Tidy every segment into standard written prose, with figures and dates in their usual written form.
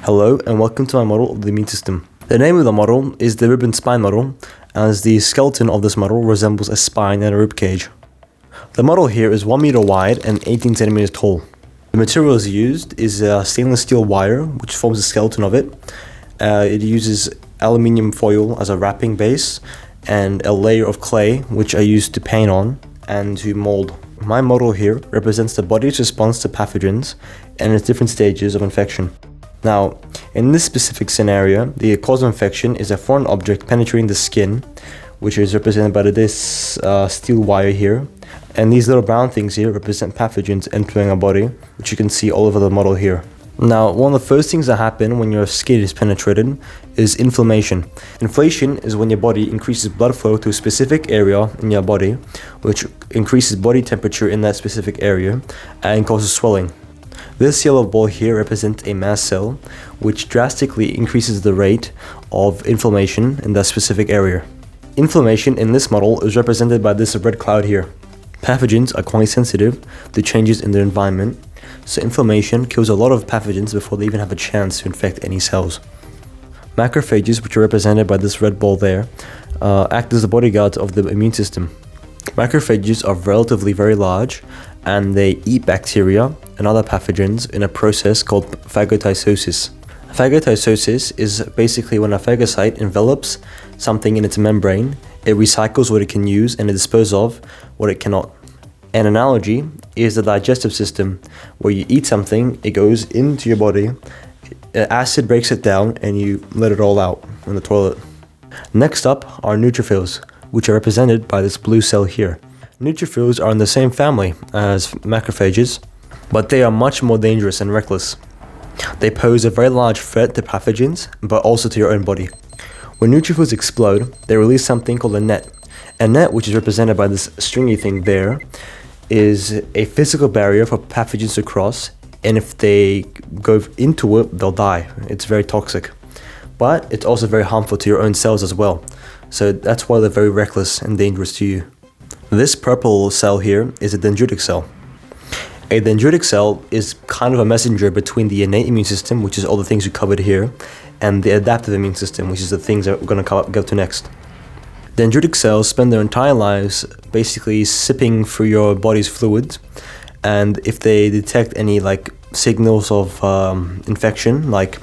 Hello and welcome to my model of the immune system. The name of the model is the ribbon spine model, as the skeleton of this model resembles a spine and a rib cage. The model here is 1 meter wide and 18 centimeters tall. The materials used is a stainless steel wire which forms the skeleton of it. It uses aluminium foil as a wrapping base and a layer of clay which I use to paint on and to mold. My model here represents the body's response to pathogens and its different stages of infection. Now, in this specific scenario, the cause of infection is a foreign object penetrating the skin, which is represented by this steel wire here. And these little brown things here represent pathogens entering our body, which you can see all over the model here. Now, one of the first things that happen when your skin is penetrated is inflammation. Inflammation is when your body increases blood flow to a specific area in your body, which increases body temperature in that specific area and causes swelling. This yellow ball here represents a mast cell, which drastically increases the rate of inflammation in that specific area. Inflammation in this model is represented by this red cloud here. Pathogens are quite sensitive to changes in their environment, so inflammation kills a lot of pathogens before they even have a chance to infect any cells. Macrophages, which are represented by this red ball there, act as the bodyguards of the immune system. Macrophages are relatively very large, and they eat bacteria and other pathogens in a process called phagocytosis. Phagocytosis is basically when a phagocyte envelops something in its membrane, it recycles what it can use and it disposes of what it cannot. An analogy is the digestive system, where you eat something, it goes into your body, acid breaks it down, and you let it all out in the toilet. Next up are neutrophils, which are represented by this blue cell here. Neutrophils are in the same family as macrophages, but they are much more dangerous and reckless. They pose a very large threat to pathogens, but also to your own body. When neutrophils explode, they release something called a net. A net, which is represented by this stringy thing there, is a physical barrier for pathogens to cross, and if they go into it, they'll die. It's very toxic. But it's also very harmful to your own cells as well. So that's why they're very reckless and dangerous to you. This purple cell here is a dendritic cell. A dendritic cell is kind of a messenger between the innate immune system, which is all the things we covered here, and the adaptive immune system, which is the things that we're going to go to next. Dendritic cells spend their entire lives basically sipping through your body's fluids, and if they detect any signals of infection, like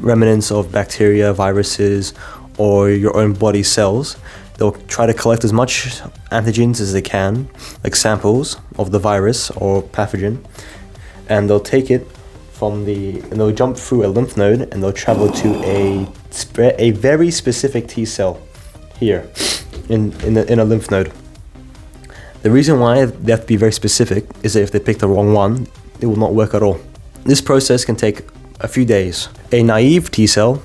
remnants of bacteria, viruses, or your own body cells, they'll try to collect as much antigens as they can, like samples of the virus or pathogen, and they'll take it and they'll jump through a lymph node and they'll travel to a very specific T cell here in a lymph node. The reason why they have to be very specific is that if they pick the wrong one, it will not work at all. This process can take a few days. A naive T cell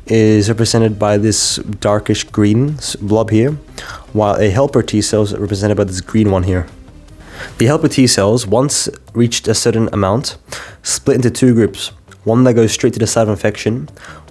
is represented by this darkish green blob here, while a helper T cell is represented by this green one here. The helper T cells, once reached a certain amount, split into two groups. One that goes straight to the site of infection,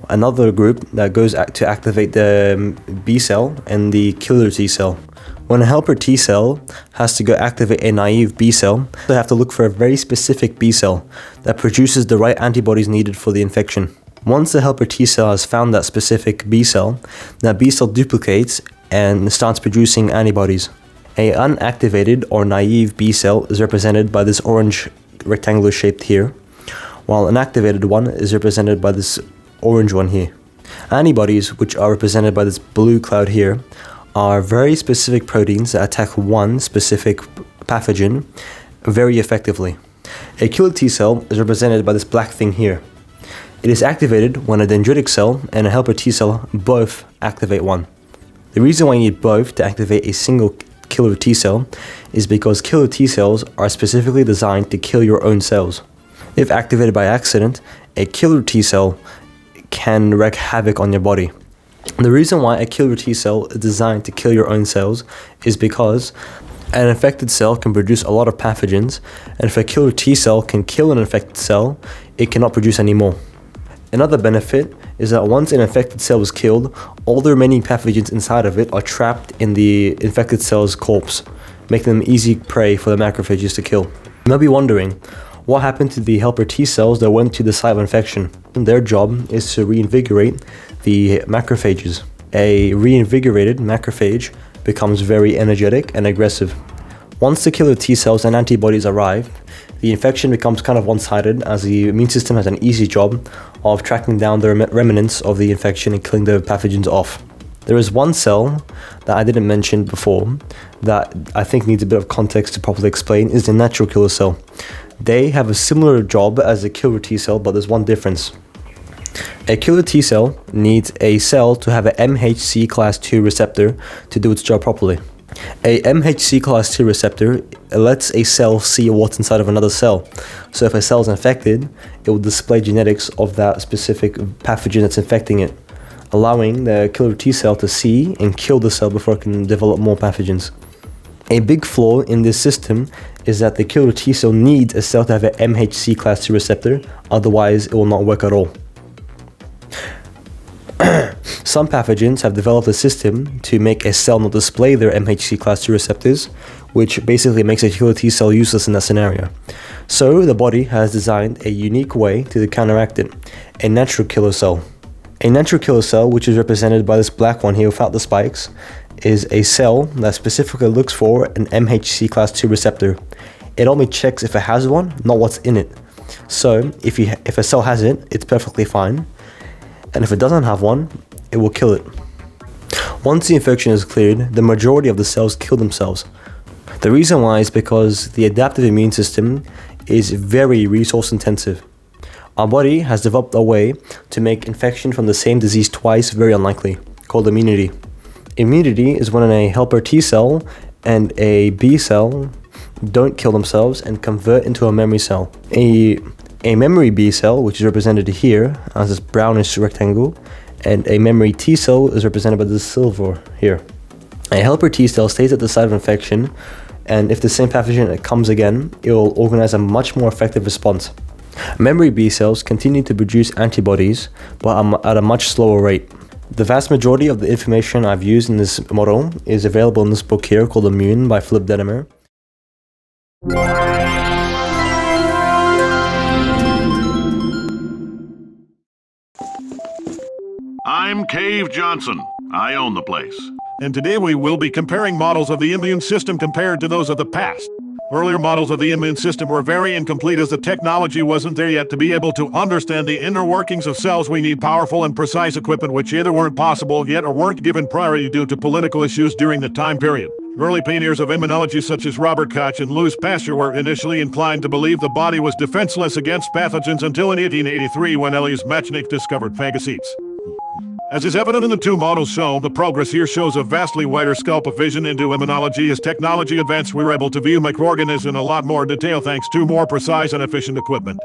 another group that goes to activate the B cell and the killer T cell. When a helper T cell has to go activate a naive B cell, they have to look for a very specific B cell that produces the right antibodies needed for the infection. Once the helper T cell has found that specific B cell, that B cell duplicates and starts producing antibodies. A unactivated or naive B cell is represented by this orange rectangular shape here, while an activated one is represented by this orange one here. Antibodies, which are represented by this blue cloud here, are very specific proteins that attack one specific pathogen very effectively. A killer T cell is represented by this black thing here. It is activated when a dendritic cell and a helper T cell both activate one. The reason why you need both to activate a single killer T cell is because killer T cells are specifically designed to kill your own cells. If activated by accident, a killer T cell can wreak havoc on your body. The reason why a killer T cell is designed to kill your own cells is because an infected cell can produce a lot of pathogens, and if a killer T cell can kill an infected cell, it cannot produce any more. Another benefit is that once an infected cell is killed, all the remaining pathogens inside of it are trapped in the infected cell's corpse, making them easy prey for the macrophages to kill. You might be wondering, What happened to the helper T cells that went to the site of infection? Their job is to reinvigorate the macrophages. A reinvigorated macrophage becomes very energetic and aggressive. Once the killer T cells and antibodies arrive, the infection becomes kind of one-sided, as the immune system has an easy job of tracking down the remnants of the infection and killing the pathogens off. There is one cell that I didn't mention before that I think needs a bit of context to properly explain, is the natural killer cell. They have a similar job as a killer T cell, but there's one difference. A killer T cell needs a cell to have an MHC class II receptor to do its job properly. A MHC class II receptor lets a cell see what's inside of another cell. So if a cell is infected, it will display genetics of that specific pathogen that's infecting it, allowing the killer T cell to see and kill the cell before it can develop more pathogens. A big flaw in this system is that the killer T cell needs a cell to have an MHC class II receptor, otherwise it will not work at all. Some pathogens have developed a system to make a cell not display their MHC class II receptors, which basically makes a killer T cell useless in that scenario. So the body has designed a unique way to counteract it, a natural killer cell. A natural killer cell, which is represented by this black one here without the spikes, is a cell that specifically looks for an MHC class II receptor. It only checks if it has one, not what's in it. So if a cell has it, it's perfectly fine, and if it doesn't have one, it will kill it. Once the infection is cleared, the majority of the cells kill themselves. The reason why is because the adaptive immune system is very resource intensive. Our body has developed a way to make infection from the same disease twice very unlikely, called immunity. Immunity is when a helper T cell and a B cell don't kill themselves and convert into a memory cell. A memory B cell, which is represented here as this brownish rectangle, and a memory T cell is represented by this silver here. A helper T cell stays at the site of infection, and if the same pathogen comes again, it will organize a much more effective response. Memory B cells continue to produce antibodies, but at a much slower rate. The vast majority of the information I've used in this model is available in this book here called Immune by Philip Dedemer. I'm Cave Johnson. I own the place. And today we will be comparing models of the immune system compared to those of the past. Earlier models of the immune system were very incomplete as the technology wasn't there yet to be able to understand the inner workings of cells. We need powerful and precise equipment which either weren't possible yet or weren't given priority due to political issues during the time period. Early pioneers of immunology such as Robert Koch and Louis Pasteur were initially inclined to believe the body was defenseless against pathogens until in 1883 when Elias Matchnik discovered phagocytes. As is evident in the two models shown, the progress here shows a vastly wider scope of vision into immunology. As technology advanced, we were able to view microorganisms in a lot more detail thanks to more precise and efficient equipment.